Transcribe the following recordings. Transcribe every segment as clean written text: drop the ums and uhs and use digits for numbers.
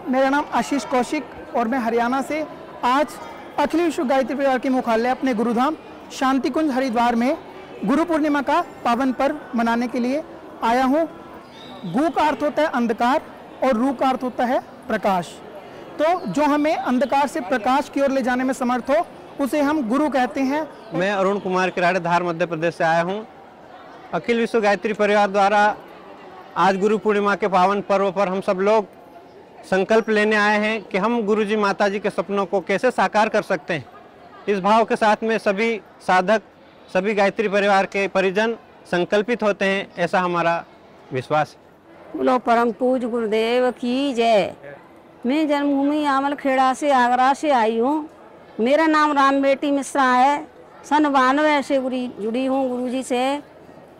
मेरा नाम आशीष कौशिक और मैं हरियाणा से आज अखिल विश्व गायत्री परिवार के मुख्यालय अपने गुरुधाम शांति कुंज हरिद्वार में गुरु पूर्णिमा का पावन पर्व मनाने के लिए आया हूँ। गु का अर्थ होता है अंधकार और रू का अर्थ होता है प्रकाश। तो जो हमें अंधकार से प्रकाश की ओर ले जाने में समर्थ हो उसे हम गुरु कहते हैं। मैं अरुण कुमार किराड़े धार मध्य प्रदेश से आया हूँ। अखिल विश्व गायत्री परिवार द्वारा आज गुरु पूर्णिमा के पावन पर्व पर हम सब लोग संकल्प लेने आए हैं कि हम गुरुजी माताजी के सपनों को कैसे साकार कर सकते हैं। इस भाव के साथ में सभी साधक, सभी गायत्री परिवार के परिजन संकल्पित होते हैं, ऐसा हमारा विश्वास है। बोलो परम पूज गुरुदेव की जय। मैं जन्मभूमि आमल खेड़ा से आगरा से आई हूँ। मेरा नाम राम बेटी मिश्रा है। सन 92 से जुड़ी हूँ गुरुजी से।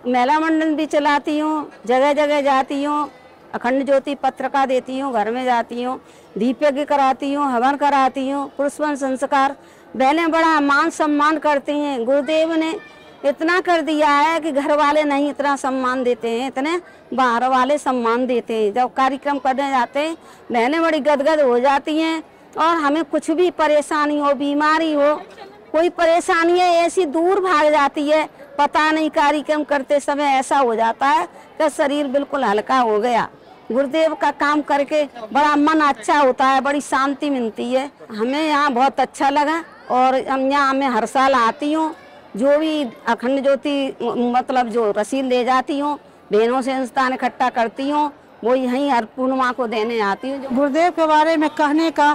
मेला मंडल भी चलाती हूँ, जगह जगह जाती हूँ, अखंड ज्योति पत्रिका देती हूँ, घर में जाती हूँ, दीप यज्ञ कराती हूँ, हवन कराती हूँ, पुष्पन संस्कार। बहनें बड़ा मान सम्मान करती हैं। गुरुदेव ने इतना कर दिया है कि घर वाले नहीं इतना सम्मान देते हैं, इतने बाहर वाले सम्मान देते हैं। जब कार्यक्रम करने जाते हैं बहनें बड़ी गदगद हो जाती हैं। और हमें कुछ भी परेशानी हो, बीमारी हो, कोई परेशानी है ऐसी दूर भाग जाती है। पता नहीं कार्यक्रम करते समय ऐसा हो जाता है कि शरीर बिल्कुल हल्का हो गया। गुरुदेव का काम करके बड़ा मन अच्छा होता है, बड़ी शांति मिलती है। हमें यहाँ बहुत अच्छा लगा और हम यहाँ मैं हर साल आती हूँ। जो भी अखंड ज्योति मतलब जो रसीद ले जाती हूँ, बहनों से इंसान इकट्ठा करती हूँ, वो यहीं हर पूर्णिमा को देने आती हूँ। गुरुदेव के बारे में कहने का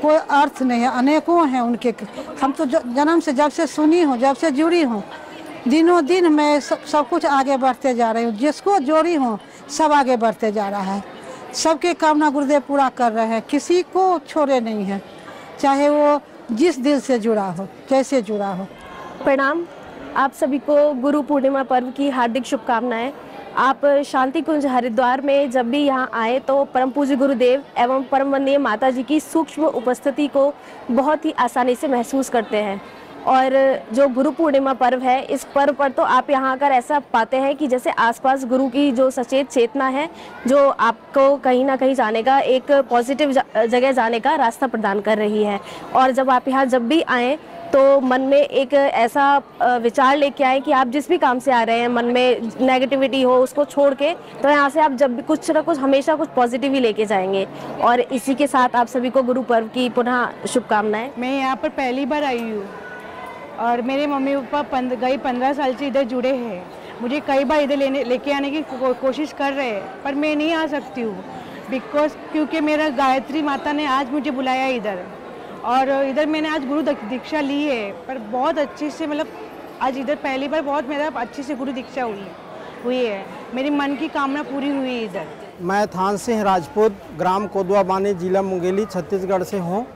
कोई अर्थ नहीं है, अनेकों हैं उनके। हम तो जन्म से जब से सुनी हूँ, जब से जुड़ी हूँ, दिनों दिन मैं सब कुछ आगे बढ़ते जा रही हूँ। जिसको जोड़ी हूँ सब आगे बढ़ते जा रहा है। सबके कामना गुरुदेव पूरा कर रहे हैं, किसी को छोड़े नहीं है, चाहे वो जिस दिल से जुड़ा हो, कैसे जुड़ा हो। प्रणाम। आप सभी को गुरु पूर्णिमा पर्व की हार्दिक शुभकामनाएं। आप शांति कुंज हरिद्वार में जब भी यहाँ आए तो परम पूज्य गुरुदेव एवं परम वंदनीय माता जी की सूक्ष्म उपस्थिति को बहुत ही आसानी से महसूस करते हैं। और जो गुरु पूर्णिमा पर्व है, इस पर्व पर तो आप यहाँ आकर ऐसा पाते हैं कि जैसे आसपास गुरु की जो सचेत चेतना है, जो आपको कहीं ना कहीं जाने का, एक पॉजिटिव जगह जाने का रास्ता प्रदान कर रही है। और जब आप यहाँ जब भी आएँ तो मन में एक ऐसा विचार लेके आए कि आप जिस भी काम से आ रहे हैं, मन में नेगेटिविटी हो उसको छोड़ के, तो यहाँ से आप जब भी कुछ ना कुछ हमेशा कुछ पॉजिटिव ही लेके जाएंगे। और इसी के साथ आप सभी को गुरु पर्व की पुनः शुभकामनाएं। मैं यहाँ पर पहली बार आई हूँ और मेरे मम्मी पापा गई 15 साल से इधर जुड़े हैं। मुझे कई बार इधर लेके आने की कोशिश कर रहे हैं, पर मैं नहीं आ सकती हूँ क्योंकि मेरा गायत्री माता ने आज मुझे बुलाया इधर, और इधर मैंने आज गुरु दीक्षा ली है। पर बहुत अच्छी से, मतलब आज इधर पहली बार बहुत मेरा अच्छी से गुरु दीक्षा हुई है। मेरी मन की कामना पूरी हुई है इधर। मैं थान सिंह राजपूत, ग्राम कोदवा बानी, जिला मुंगेली, छत्तीसगढ़ से हूँ।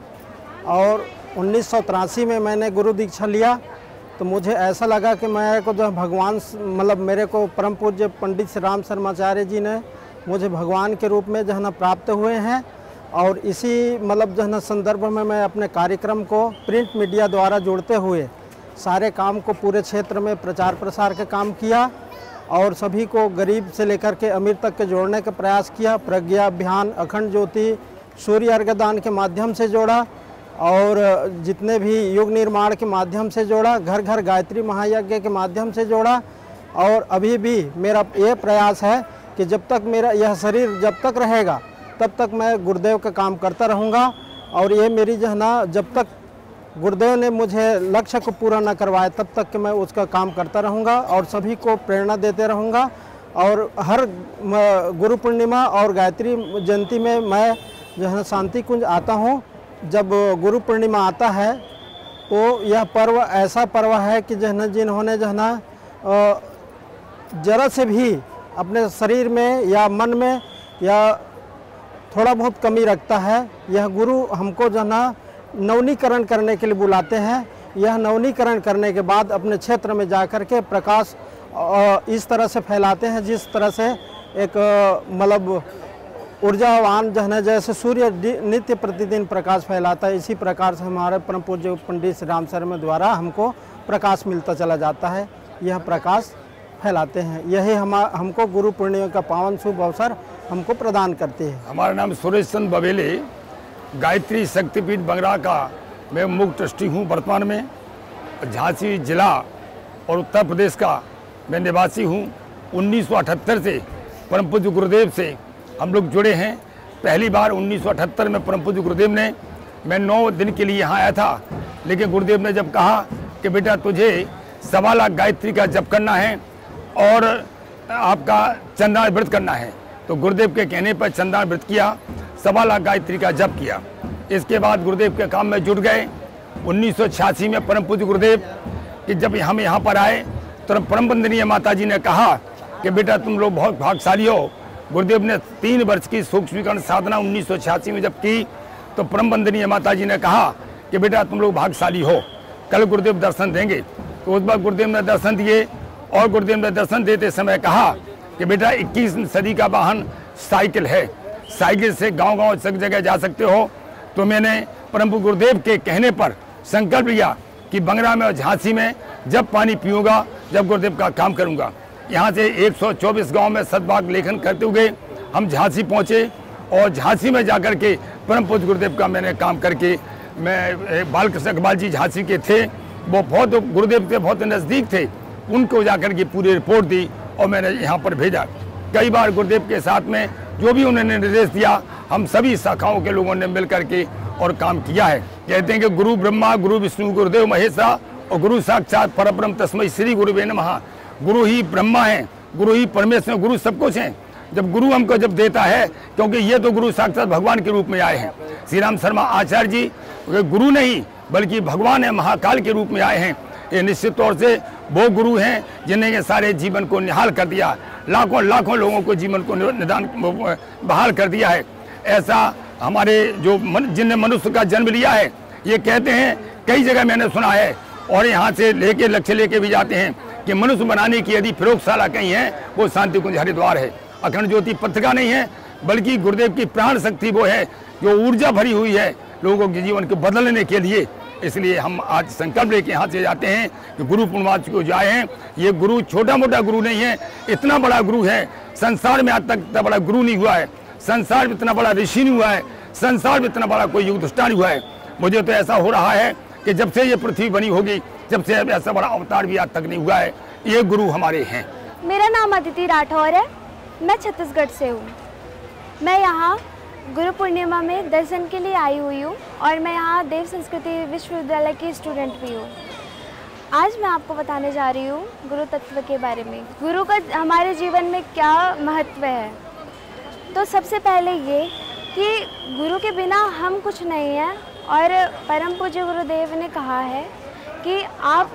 और 1983 में मैंने गुरु दीक्षा लिया तो मुझे ऐसा लगा कि मेरे को जो भगवान, मतलब मेरे को परम पूज्य पंडित श्री राम शर्माचार्य जी ने मुझे भगवान के रूप में जो है ना प्राप्त हुए हैं। और इसी मतलब जो है ना संदर्भ में मैं अपने कार्यक्रम को प्रिंट मीडिया द्वारा जोड़ते हुए सारे काम को पूरे क्षेत्र में प्रचार प्रसार का काम किया और सभी को गरीब से लेकर के अमीर तक के जोड़ने का प्रयास किया। प्रज्ञा अभियान, अखंड ज्योति, सूर्य अर्घदान के माध्यम से जोड़ा और जितने भी युग निर्माण के माध्यम से जोड़ा, घर घर गायत्री महायज्ञ के माध्यम से जोड़ा। और अभी भी मेरा ये प्रयास है कि जब तक मेरा यह शरीर जब तक रहेगा तब तक मैं गुरुदेव का काम करता रहूँगा। और ये मेरी जो है ना, जब तक गुरुदेव ने मुझे लक्ष्य को पूरा न करवाए तब तक कि मैं उसका काम करता रहूँगा और सभी को प्रेरणा देते रहूँगा। और हर गुरु पूर्णिमा और गायत्री जयंती में मैं जो है ना शांति कुंज आता हूँ। जब गुरु पूर्णिमा आता है तो यह पर्व ऐसा पर्व है कि जो है ना, जिन्होंने जो है ना जरा से भी अपने शरीर में या मन में या थोड़ा बहुत कमी रखता है, यह गुरु हमको जो है ना नवनीकरण करने के लिए बुलाते हैं। यह नवनीकरण करने के बाद अपने क्षेत्र में जाकर के प्रकाश इस तरह से फैलाते हैं जिस तरह से एक मतलब ऊर्जावान जो है ना, जैसे सूर्य नित्य प्रतिदिन प्रकाश फैलाता है, इसी प्रकार से हमारे परम पूज्य पंडित श्री राम शर्मा द्वारा हमको प्रकाश मिलता चला जाता है। यह प्रकाश फैलाते हैं। यही हमको गुरु पूर्णिमा का पावन शुभ अवसर हमको प्रदान करते हैं। हमारा नाम सुरेश चंद्र बबेले, गायत्री शक्तिपीठ बंगरा का मैं मुख्य ट्रस्टी हूँ वर्तमान में। झांसी जिला और उत्तर प्रदेश का मैं निवासी हूँ। 1978 से परम पूज्य गुरुदेव से हम लोग जुड़े हैं। पहली बार 1978 में परम पूज्य गुरुदेव ने, मैं 9 दिन के लिए यहाँ आया था, लेकिन गुरुदेव ने जब कहा कि बेटा तुझे 1.25 लाख गायत्री का जप करना है और आपका चंदा व्रत करना है, तो गुरुदेव के कहने पर चंदा व्रत किया, 1.25 लाख गायत्री का जप किया। इसके बाद गुरुदेव के काम में जुट गए। 1986 में परम पूज्य गुरुदेव कि जब हम यहाँ पर आए तो परम वंदनीय माता जी ने कहा कि बेटा तुम लोग बहुत भाग्यशाली हो। गुरुदेव ने 3 वर्ष की सूक्ष्मीकरण साधना 1986 में जब की तो परम वंदनीय माता जी ने कहा कि बेटा तुम लोग भाग्यशाली हो, कल गुरुदेव दर्शन देंगे। तो उस बार गुरुदेव ने दर्शन दिए और गुरुदेव ने दर्शन देते समय कहा कि बेटा 21वीं सदी का वाहन साइकिल है, साइकिल से गांव-गांव सब जगह जा सकते हो। तो मैंने परम गुरुदेव के कहने पर संकल्प लिया कि बंगरा में और झांसी में जब पानी पीऊँगा जब गुरुदेव का काम करूँगा। यहाँ से 124 गांव में सद्भाव लेखन करते हुए हम झांसी पहुँचे और झांसी में जाकर के परम पूज्य गुरुदेव का मैंने काम करके, मैं बालकृष्ण अग्रवाल जी झांसी के थे, वो बहुत गुरुदेव के बहुत नज़दीक थे, उनको जाकर के पूरी रिपोर्ट दी और मैंने यहाँ पर भेजा। कई बार गुरुदेव के साथ में जो भी उन्होंने निर्देश दिया हम सभी शाखाओं के लोगों ने मिल करके और काम किया है। कहते हैं कि गुरु ब्रह्मा गुरु विष्णु गुरुदेव महेशा और गुरु साक्षात परब्रह्म तस्मै श्री गुरुवे नमः। गुरु ही ब्रह्मा है, गुरु ही परमेश्वर, गुरु सब कुछ हैं। जब गुरु हमको जब देता है, क्योंकि ये तो गुरु साक्षात भगवान के रूप में आए हैं। श्री राम शर्मा आचार्य जी गुरु नहीं बल्कि भगवान है, महाकाल के रूप में आए हैं। ये निश्चित तौर से वो गुरु हैं जिन्हें ये सारे जीवन को निहाल कर दिया, लाखों लाखों लोगों को जीवन को निदान बहाल कर दिया है। ऐसा हमारे जो जिनने मनुष्य का जन्म लिया है, ये कहते हैं कई जगह मैंने सुना है और यहाँ से लेके लक्ष्य लेके भी जाते हैं कि मनुष्य बनाने की यदि प्रयोगशाला कहीं है वो शांति कुंज हरिद्वार है। अखंड ज्योति पत्रिका नहीं है बल्कि गुरुदेव की प्राण शक्ति वो है जो ऊर्जा भरी हुई है लोगों के जीवन को बदलने के लिए। इसलिए हम आज संकल्प लेके यहाँ से जाते हैं कि गुरु पूर्णिमा को जाए हैं। ये गुरु छोटा मोटा गुरु नहीं है, इतना बड़ा गुरु है। संसार में आज तक इतना बड़ा गुरु नहीं हुआ है, संसार में इतना बड़ा ऋषि नहीं हुआ है, संसार में इतना बड़ा कोई युग दृष्टा नहीं हुआ है। मुझे तो ऐसा हो रहा है कि जब से ये पृथ्वी बनी होगी जब से ऐसा बड़ा अवतार भी आज तक नहीं हुआ है। ये गुरु हमारे हैं। मेरा नाम अदिति राठौर है, मैं छत्तीसगढ़ से हूँ। मैं यहाँ गुरु पूर्णिमा में दर्शन के लिए आई हुई हूँ और मैं यहाँ देव संस्कृति विश्वविद्यालय की स्टूडेंट भी हूँ। आज मैं आपको बताने जा रही हूँ गुरु तत्व के बारे में, गुरु का हमारे जीवन में क्या महत्व है। तो सबसे पहले ये कि गुरु के बिना हम कुछ नहीं हैं और परम पूज्य गुरुदेव ने कहा है कि आप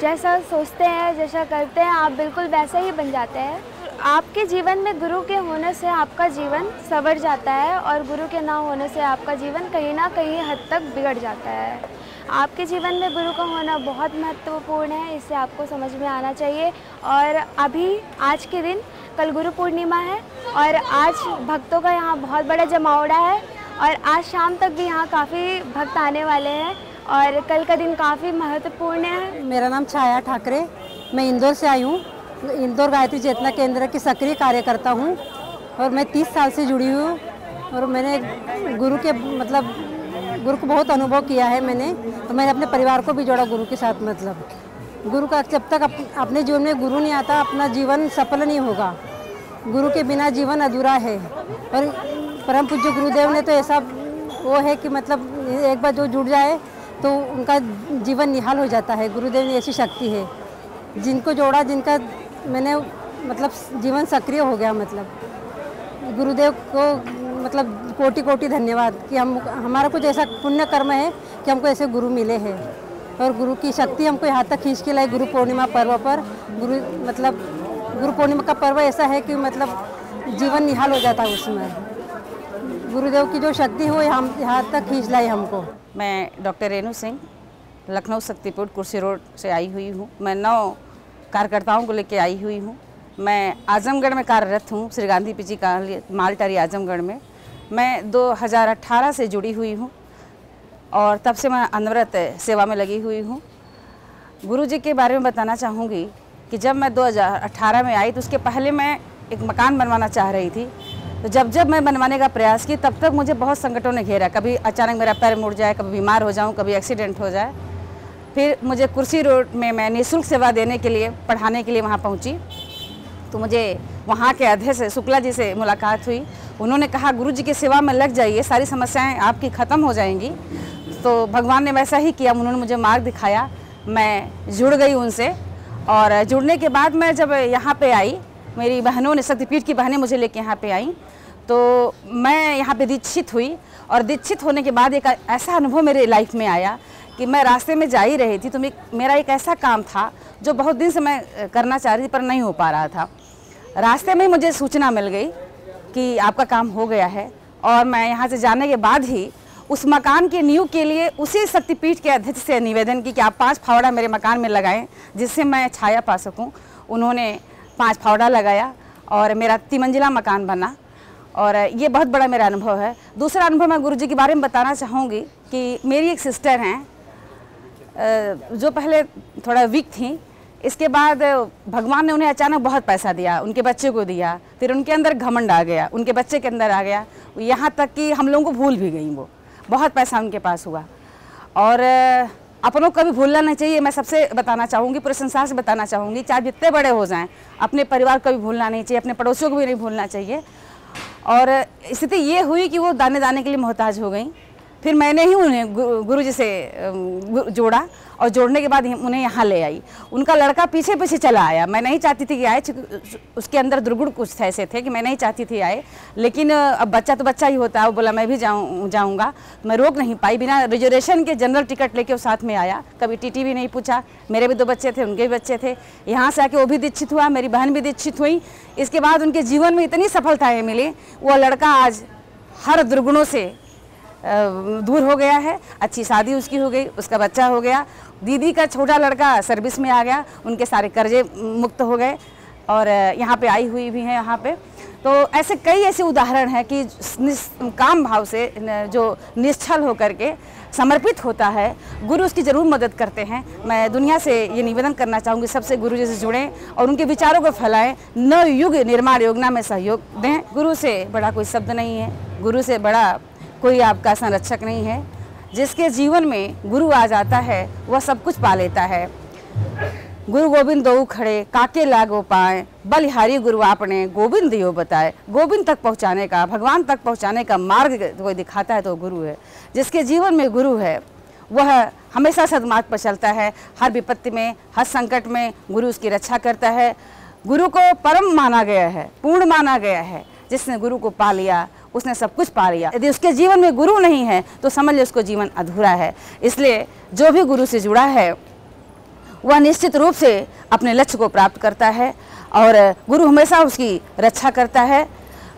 जैसा सोचते हैं, जैसा करते हैं, आप बिल्कुल वैसा ही बन जाते हैं। आपके जीवन में गुरु के होने से आपका जीवन संवर जाता है और गुरु के ना होने से आपका जीवन कहीं ना कहीं हद तक बिगड़ जाता है। आपके जीवन में गुरु का होना बहुत महत्वपूर्ण है, इससे आपको समझ में आना चाहिए। और अभी आज के दिन कल गुरु पूर्णिमा है और आज भक्तों का यहाँ बहुत बड़ा जमावड़ा है और आज शाम तक भी यहाँ काफ़ी भक्त आने वाले हैं और कल का दिन काफ़ी महत्वपूर्ण है। मेरा नाम छाया ठाकरे, मैं इंदौर से आई हूँ। इंदौर गायत्री चेतना केंद्र की सक्रिय कार्यकर्ता हूँ और मैं 30 साल से जुड़ी हूँ और मैंने गुरु के गुरु को बहुत अनुभव किया है मैंने, तो मैंने अपने परिवार को भी जोड़ा गुरु के साथ। गुरु का जब तक अपने जीवन में गुरु नहीं आता अपना जीवन सफल नहीं होगा। गुरु के बिना जीवन अधूरा है और परम पूज्य गुरुदेव ने तो ऐसा वो है कि एक बार जो जुड़ जाए तो उनका जीवन निहाल हो जाता है। गुरुदेव ने ऐसी शक्ति है, जिनको जोड़ा, जिनका मैंने जीवन सक्रिय हो गया। गुरुदेव को कोटि कोटि धन्यवाद कि हमारा कुछ ऐसा पुण्य कर्म है कि हमको ऐसे गुरु मिले हैं और गुरु की शक्ति हमको यहाँ तक खींच के लाई। गुरु पूर्णिमा पर्व पर गुरु पूर्णिमा का पर्व ऐसा है कि जीवन निहाल हो जाता है उसमें। गुरुदेव की जो शक्ति हो यहाँ तक खींच लाई हमको। मैं डॉक्टर रेणु सिंह लखनऊ शक्तिपुर कुर्सी रोड से आई हुई हूँ। मैं 9 कार्यकर्ताओं को लेकर आई हुई हूँ। मैं आजमगढ़ में कार्यरत हूँ, श्री गांधी पीजी का मालटारी आजमगढ़ में। मैं 2018 से जुड़ी हुई हूँ और तब से मैं अनवरत सेवा में लगी हुई हूँ। गुरु जी के बारे में बताना चाहूँगी कि जब मैं 2018 में आई तो उसके पहले मैं एक मकान बनवाना चाह रही थी, तो जब जब मैं बनवाने का प्रयास की तब तक मुझे बहुत संकटों ने घेरा। कभी अचानक मेरा पैर मुड़ जाए, कभी बीमार हो जाऊँ, कभी एक्सीडेंट हो जाए। फिर मुझे कुर्सी रोड में मैं निःशुल्क सेवा देने के लिए, पढ़ाने के लिए वहाँ पहुँची। तो मुझे वहाँ के अध्यक्ष शुक्ला जी से मुलाकात हुई। उन्होंने कहा गुरुजी की सेवा में लग जाइए, सारी समस्याएं आपकी ख़त्म हो जाएंगी। तो भगवान ने वैसा ही किया, उन्होंने मुझे मार्ग दिखाया, मैं जुड़ गई उनसे। और जुड़ने के बाद मैं जब यहाँ पे आई, मेरी बहनों ने, शक्तिपीठ की बहनें मुझे लेके यहाँ पे आई, तो मैं यहाँ पे दीक्षित हुई। और दीक्षित होने के बाद एक ऐसा अनुभव मेरे लाइफ में आया कि मैं रास्ते में जा ही रही थी, तो मेरा एक ऐसा काम था जो बहुत दिन से मैं करना चाह रही थी पर नहीं हो पा रहा था। रास्ते में मुझे सूचना मिल गई कि आपका काम हो गया है। और मैं यहाँ से जाने के बाद ही उस मकान के नींव के लिए उसी शक्तिपीठ के अध्यक्ष से निवेदन की कि आप 5 फावड़ा मेरे मकान में लगाएं जिससे मैं छाया पा सकूं। उन्होंने 5 फावड़ा लगाया और मेरा 3 मंजिला मकान बना। और ये बहुत बड़ा मेरा अनुभव है। दूसरा अनुभव मैं गुरुजी के बारे में बताना चाहूँगी कि मेरी एक सिस्टर हैं जो पहले थोड़ा वीक थी। इसके बाद भगवान ने उन्हें अचानक बहुत पैसा दिया, उनके बच्चे को दिया, फिर उनके अंदर घमंड आ गया, उनके बच्चे के अंदर आ गया, यहाँ तक कि हम लोगों को भूल भी गई। वो बहुत पैसा उनके पास हुआ। और अपनों को भी भूलना नहीं चाहिए। मैं सबसे बताना चाहूँगी, पूरे संसार से बताना चाहूँगी, चाहे जितने बड़े हो जाएं, अपने परिवार को भी भूलना नहीं चाहिए, अपने पड़ोसियों को भी नहीं भूलना चाहिए। और स्थिति ये हुई कि वो दाने दाने के लिए मोहताज हो गई। फिर मैंने ही उन्हें गुरुजी से जोड़ा और जोड़ने के बाद उन्हें यहाँ ले आई। उनका लड़का पीछे पीछे चला आया। मैं नहीं चाहती थी कि आए, उसके अंदर दुर्गुण कुछ ऐसे थे कि मैं नहीं चाहती थी आए, लेकिन अब बच्चा तो बच्चा ही होता है। वो बोला मैं भी जाऊँगा। मैं रोक नहीं पाई, बिना रिजर्वेशन के जनरल टिकट लेके वो साथ में आया। कभी टीटी भी नहीं पूछा। मेरे भी 2 बच्चे थे, उनके भी बच्चे थे। यहाँ से आके वो भी दीक्षित हुआ, मेरी बहन भी दीक्षित हुई। इसके बाद उनके जीवन में इतनी सफलताएँ मिली, वो लड़का आज हर दुर्गुणों से दूर हो गया है। अच्छी शादी उसकी हो गई, उसका बच्चा हो गया। दीदी का छोटा लड़का सर्विस में आ गया, उनके सारे कर्जे मुक्त हो गए और यहाँ पे आई हुई भी हैं यहाँ पे। तो ऐसे कई ऐसे उदाहरण हैं कि काम भाव से जो निश्चल होकर के समर्पित होता है, गुरु उसकी ज़रूर मदद करते हैं। मैं दुनिया से ये निवेदन करना चाहूँगी, सबसे गुरु जी से जुड़ें और उनके विचारों को फैलाएं। नव युग निर्माण योजना में सहयोग दें। गुरु से बड़ा कोई शब्द नहीं है, गुरु से बड़ा कोई आपका संरक्षक नहीं है। जिसके जीवन में गुरु आ जाता है वह सब कुछ पा लेता है। गुरु गोविंद दो खड़े काके लागो पाए, बलिहारी गुरु आपने गोविंद दियो बताए। गोविंद तक पहुंचाने का, भगवान तक पहुंचाने का मार्ग कोई दिखाता है तो गुरु है। जिसके जीवन में गुरु है वह हमेशा सद्मार्ग पर चलता है। हर विपत्ति में, हर संकट में गुरु उसकी रक्षा करता है। गुरु को परम माना गया है, पूर्ण माना गया है। जिसने गुरु को पा लिया उसने सब कुछ पा लिया। यदि उसके जीवन में गुरु नहीं है तो समझ ले उसको जीवन अधूरा है। इसलिए जो भी गुरु से जुड़ा है वह निश्चित रूप से अपने लक्ष्य को प्राप्त करता है और गुरु हमेशा उसकी रक्षा करता है।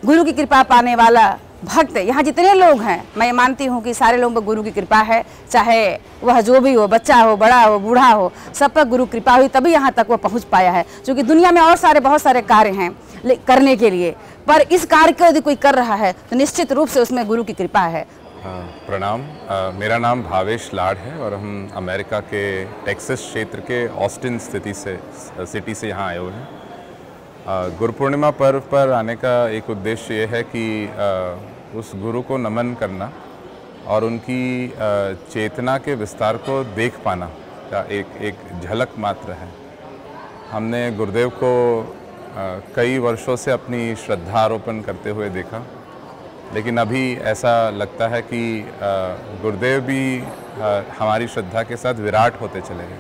गुरु की कृपा पाने वाला भक्त, यहाँ जितने लोग हैं, मैं मानती हूँ कि सारे लोगों पर गुरु की कृपा है। चाहे वह जो भी हो, बच्चा हो, बड़ा हो, बूढ़ा हो, सब पर गुरु कृपा हुई तभी यहाँ तक वो पहुँच पाया है। क्योंकि दुनिया में और बहुत सारे कार्य हैं करने के लिए, पर इस कार्य को यदि कोई कर रहा है तो निश्चित रूप से उसमें गुरु की कृपा है। प्रणाम। मेरा नाम भावेश लाड है और हम अमेरिका के टेक्सास क्षेत्र के ऑस्टिन सिटी से यहाँ आए हुए हैं। गुरु पूर्णिमा पर्व पर आने का एक उद्देश्य ये है कि उस गुरु को नमन करना और उनकी चेतना के विस्तार को देख पाना का एक झलक मात्र है। हमने गुरुदेव को कई वर्षों से अपनी श्रद्धा आरोपण करते हुए देखा, लेकिन अभी ऐसा लगता है कि गुरुदेव भी हमारी श्रद्धा के साथ विराट होते चले गए।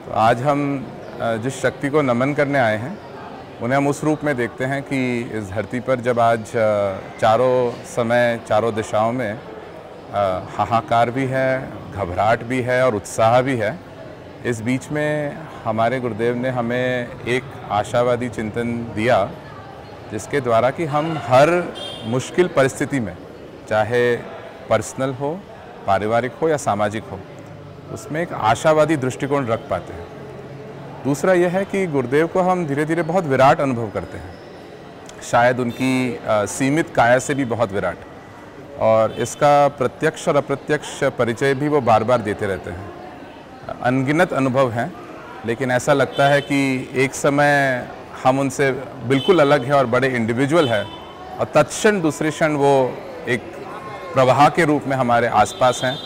तो आज हम जिस शक्ति को नमन करने आए हैं उन्हें हम उस रूप में देखते हैं कि इस धरती पर जब आज चारों समय, चारों दिशाओं में हाहाकार भी है, घबराहट भी है और उत्साह भी है, इस बीच में हमारे गुरुदेव ने हमें एक आशावादी चिंतन दिया जिसके द्वारा कि हम हर मुश्किल परिस्थिति में, चाहे पर्सनल हो, पारिवारिक हो या सामाजिक हो, उसमें एक आशावादी दृष्टिकोण रख पाते हैं। दूसरा यह है कि गुरुदेव को हम धीरे धीरे बहुत विराट अनुभव करते हैं, शायद उनकी सीमित काया से भी बहुत विराट, और इसका प्रत्यक्ष और अप्रत्यक्ष परिचय भी वो बार बार देते रहते हैं। अनगिनत अनुभव हैं, लेकिन ऐसा लगता है कि एक समय हम उनसे बिल्कुल अलग है और बड़े इंडिविजुअल है, और तत्क्षण दूसरे क्षण वो एक प्रवाह के रूप में हमारे आसपास हैं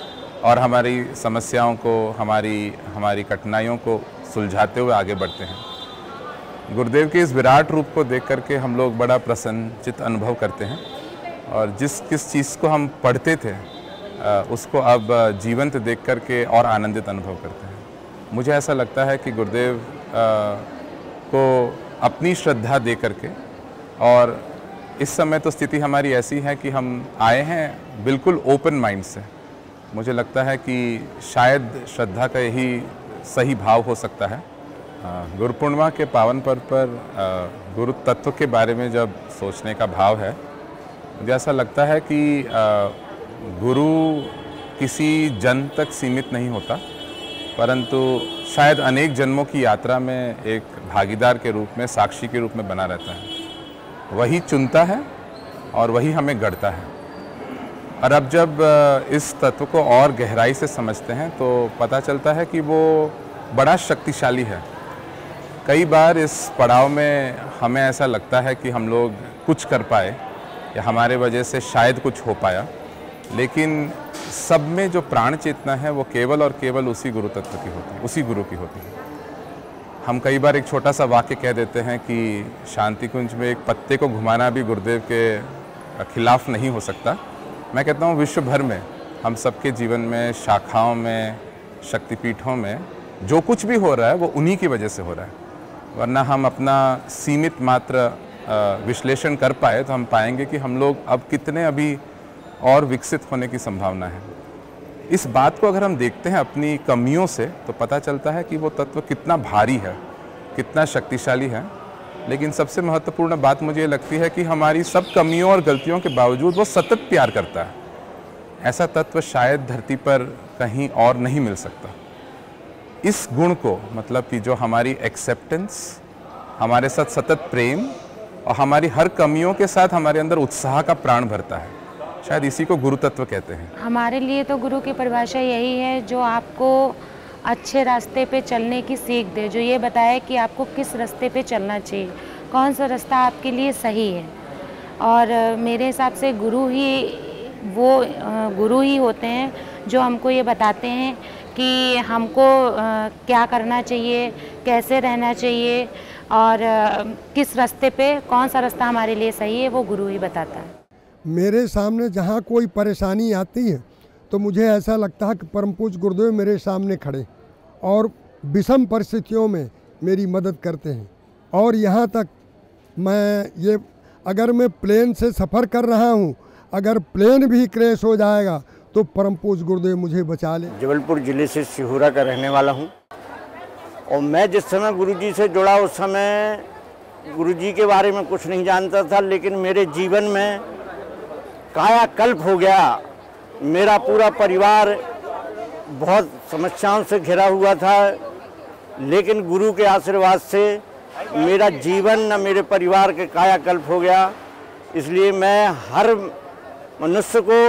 और हमारी समस्याओं को, हमारी कठिनाइयों को सुलझाते हुए आगे बढ़ते हैं। गुरुदेव के इस विराट रूप को देख करके हम लोग बड़ा प्रसन्नचित अनुभव करते हैं और किस चीज़ को हम पढ़ते थे उसको अब जीवंत देख करके और आनंदित अनुभव करते हैं। मुझे ऐसा लगता है कि गुरुदेव को अपनी श्रद्धा दे करके, और इस समय तो स्थिति हमारी ऐसी है कि हम आए हैं बिल्कुल ओपन माइंड से। मुझे लगता है कि शायद श्रद्धा का यही सही भाव हो सकता है। गुरु पूर्णिमा के पावन पर्व पर गुरु तत्व के बारे में जब सोचने का भाव है, मुझे ऐसा लगता है कि गुरु किसी जन्म तक सीमित नहीं होता, परंतु शायद अनेक जन्मों की यात्रा में एक भागीदार के रूप में, साक्षी के रूप में बना रहता है। वही चुनता है और वही हमें गढ़ता है। और अब जब इस तत्व को और गहराई से समझते हैं तो पता चलता है कि वो बड़ा शक्तिशाली है। कई बार इस पड़ाव में हमें ऐसा लगता है कि हम लोग कुछ कर पाए या हमारे वजह से शायद कुछ हो पाया, लेकिन सब में जो प्राण चेतना है वो केवल और केवल उसी गुरु तत्व की होती है, उसी गुरु की होती है। हम कई बार एक छोटा सा वाक्य कह देते हैं कि शांति कुंज में एक पत्ते को घुमाना भी गुरुदेव के खिलाफ नहीं हो सकता। मैं कहता हूँ विश्व भर में हम सबके जीवन में, शाखाओं में, शक्तिपीठों में जो कुछ भी हो रहा है वो उन्हीं की वजह से हो रहा है। वरना हम अपना सीमित मात्र विश्लेषण कर पाए तो हम पाएंगे कि हम लोग अब कितने अभी और विकसित होने की संभावना है। इस बात को अगर हम देखते हैं अपनी कमियों से तो पता चलता है कि वो तत्व कितना भारी है, कितना शक्तिशाली है। लेकिन सबसे महत्वपूर्ण बात मुझे लगती है कि हमारी सब कमियों और गलतियों के बावजूद वो सतत प्यार करता है। ऐसा तत्व शायद धरती पर कहीं और नहीं मिल सकता। इस गुण को, मतलब कि जो हमारी एक्सेप्टेंस, हमारे साथ सतत प्रेम और हमारी हर कमियों के साथ हमारे अंदर उत्साह का प्राण भरता है, शायद इसी को गुरु तत्व कहते हैं। हमारे लिए तो गुरु की परिभाषा यही है जो आपको अच्छे रास्ते पे चलने की सीख दे, जो ये बताए कि आपको किस रास्ते पे चलना चाहिए, कौन सा रास्ता आपके लिए सही है। और मेरे हिसाब से गुरु ही होते हैं जो हमको ये बताते हैं कि हमको क्या करना चाहिए, कैसे रहना चाहिए और किस रास्ते पे कौन सा रास्ता हमारे लिए सही है, वो गुरु ही बताता है। मेरे सामने जहाँ कोई परेशानी आती है तो मुझे ऐसा लगता है कि परम पूज्य गुरुदेव मेरे सामने खड़े और विषम परिस्थितियों में मेरी मदद करते हैं। और यहाँ तक अगर मैं प्लेन से सफ़र कर रहा हूँ, अगर प्लेन भी क्रैश हो जाएगा तो परम पूज्य गुरुदेव मुझे बचा ले। जबलपुर ज़िले से सिहोरा का रहने वाला हूँ और मैं जिस समय गुरुजी से जुड़ा उस समय गुरुजी के बारे में कुछ नहीं जानता था, लेकिन मेरे जीवन में कायाकल्प हो गया। मेरा पूरा परिवार बहुत समस्याओं से घिरा हुआ था, लेकिन गुरु के आशीर्वाद से मेरा जीवन न मेरे परिवार के कायाकल्प हो गया। इसलिए मैं हर मनुष्य को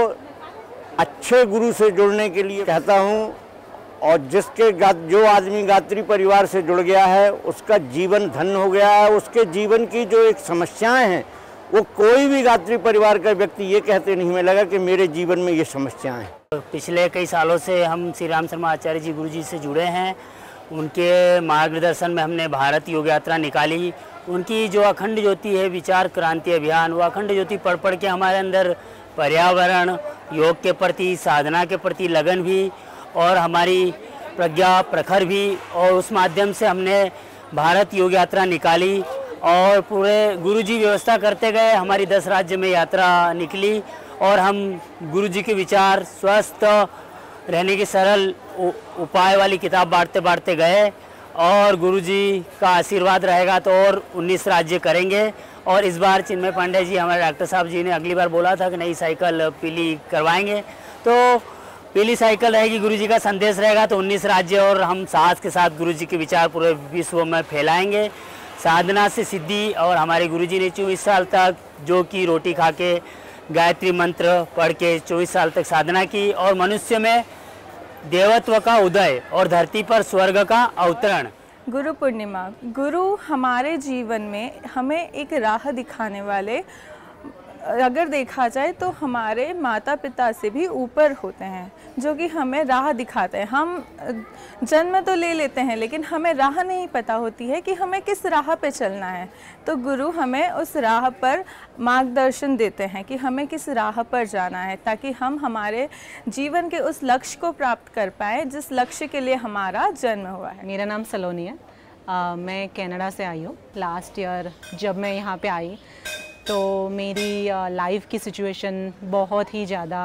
अच्छे गुरु से जुड़ने के लिए कहता हूँ, और जो आदमी गात्री परिवार से जुड़ गया है उसका जीवन धन्य हो गया है। उसके जीवन की जो एक समस्याएं हैं वो कोई भी गात्री परिवार का व्यक्ति ये कहते नहीं मिलेगा कि मेरे जीवन में ये समस्याएं हैं। पिछले कई सालों से हम श्री राम शर्मा आचार्य जी गुरुजी से जुड़े हैं। उनके मार्गदर्शन में हमने भारत योग यात्रा निकाली। उनकी जो अखंड ज्योति है विचार क्रांति अभियान, वो अखंड ज्योति पढ़ पढ़ के हमारे अंदर पर्यावरण, योग के प्रति, साधना के प्रति लगन भी और हमारी प्रज्ञा प्रखर भी, और उस माध्यम से हमने भारत योग यात्रा निकाली और पूरे गुरुजी व्यवस्था करते गए। हमारी 10 राज्य में यात्रा निकली और हम गुरुजी के विचार, स्वस्थ रहने के सरल उपाय वाली किताब बांटते गए और गुरुजी का आशीर्वाद रहेगा तो और 19 राज्य करेंगे। और इस बार चिन्मय पांडे जी, हमारे डॉक्टर साहब जी ने अगली बार बोला था कि नई साइकिल पीली करवाएंगे, तो पीली साइकिल रहेगी, गुरुजी का संदेश रहेगा तो 19 राज्य और हम साहस के साथ गुरुजी के विचार पूरे विश्व में फैलाएंगे। साधना से सिद्धि, और हमारे गुरुजी ने 24 साल तक जो कि रोटी खा के गायत्री मंत्र पढ़ के 24 साल तक साधना की और मनुष्य में देवत्व का उदय और धरती पर स्वर्ग का अवतरण। गुरु पूर्णिमा, गुरु हमारे जीवन में हमें एक राह दिखाने वाले अगर देखा जाए तो हमारे माता पिता से भी ऊपर होते हैं, जो कि हमें राह दिखाते हैं। हम जन्म तो ले लेते हैं लेकिन हमें राह नहीं पता होती है कि हमें किस राह पे चलना है। तो गुरु हमें उस राह पर मार्गदर्शन देते हैं कि हमें किस राह पर जाना है, ताकि हम हमारे जीवन के उस लक्ष्य को प्राप्त कर पाएँ जिस लक्ष्य के लिए हमारा जन्म हुआ है। मेरा नाम सलोनी है। मैं कनाडा से आई हूँ। लास्ट ईयर जब मैं यहाँ पे आई तो मेरी लाइफ की सिचुएशन बहुत ही ज़्यादा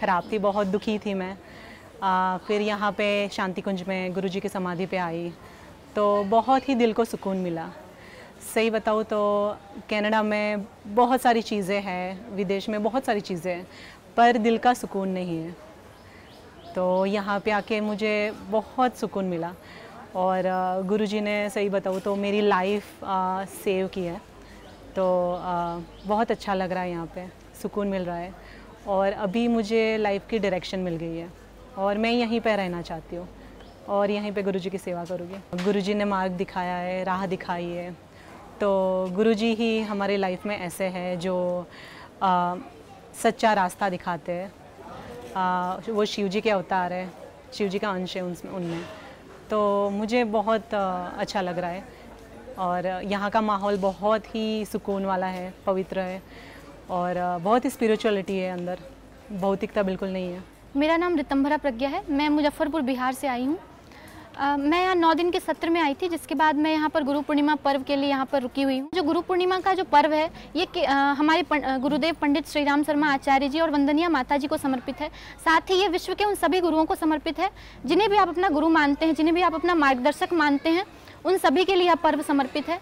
ख़राब थी, बहुत दुखी थी मैं। फिर यहाँ पे शांति कुंज में गुरुजी की समाधि पे आई तो बहुत ही दिल को सुकून मिला। सही बताऊँ तो कनाडा में बहुत सारी चीज़ें हैं, विदेश में बहुत सारी चीज़ें हैं, पर दिल का सुकून नहीं है। तो यहाँ पे आके मुझे बहुत सुकून मिला और गुरुजी ने सही बताऊँ तो मेरी लाइफ सेव की है। तो बहुत अच्छा लग रहा है, यहाँ पे सुकून मिल रहा है और अभी मुझे लाइफ की डायरेक्शन मिल गई है और मैं यहीं पे रहना चाहती हूँ और यहीं पे गुरुजी की सेवा करूँगी। गुरुजी ने मार्ग दिखाया है, राह दिखाई है। तो गुरुजी ही हमारे लाइफ में ऐसे हैं जो सच्चा रास्ता दिखाते हैं। वो शिव जी के अवतार है, शिव जी का अंश है उनमें। तो मुझे बहुत अच्छा लग रहा है और यहाँ का माहौल बहुत ही सुकून वाला है, पवित्र है और बहुत ही स्पिरिचुअलिटी है अंदर, भौतिकता बिल्कुल नहीं है। मेरा नाम रितंभरा प्रज्ञा है। मैं मुजफ्फरपुर बिहार से आई हूँ। मैं यहाँ 9 दिन के सत्र में आई थी, जिसके बाद मैं यहाँ पर गुरु पूर्णिमा पर्व के लिए यहाँ पर रुकी हुई हूँ। जो गुरु पूर्णिमा का जो पर्व है ये हमारे गुरुदेव पंडित श्री राम शर्मा आचार्य जी और वंदनीय माता जी को समर्पित है। साथ ही ये विश्व के उन सभी गुरुओं को समर्पित है जिन्हें भी आप अपना गुरु मानते हैं, जिन्हें भी आप अपना मार्गदर्शक मानते हैं, उन सभी के लिए यह पर्व समर्पित है।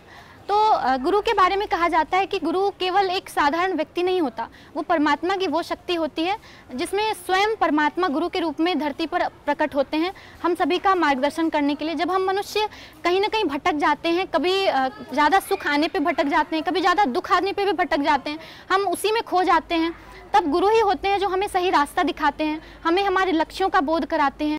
तो गुरु के बारे में कहा जाता है कि गुरु केवल एक साधारण व्यक्ति नहीं होता, वो परमात्मा की वो शक्ति होती है जिसमें स्वयं परमात्मा गुरु के रूप में धरती पर प्रकट होते हैं हम सभी का मार्गदर्शन करने के लिए। जब हम मनुष्य कहीं ना कहीं भटक जाते हैं, कभी ज़्यादा सुख आने पे भटक जाते हैं, कभी ज़्यादा दुख आने पे भी भटक जाते हैं, हम उसी में खो जाते हैं, तब गुरु ही होते हैं जो हमें सही रास्ता दिखाते हैं, हमें हमारे लक्ष्यों का बोध कराते हैं।